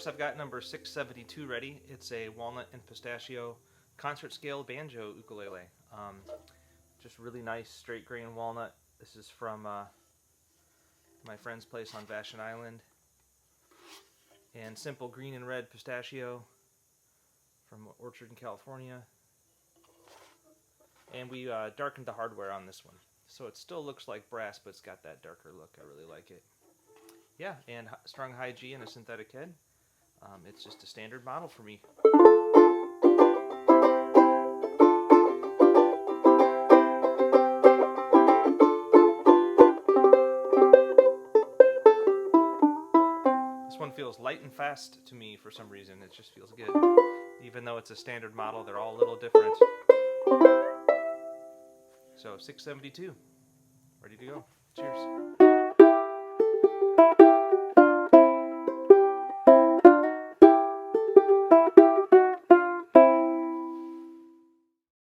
folks, I've got number 672 ready. It's a walnut and pistachio concert scale banjo ukulele. Just really nice straight grain walnut. This is from my friend's place on Vashon Island. And simple green and red pistachio from Orchard in California. And we darkened the hardware on this one. So it still looks like brass, but it's got that darker look. I really like it. Yeah, and strung high G and a synthetic head. It's just a standard model for me. This one feels light and fast to me for some reason. It just feels good. Even though it's a standard model, they're all a little different. So 672, ready to go. Cheers.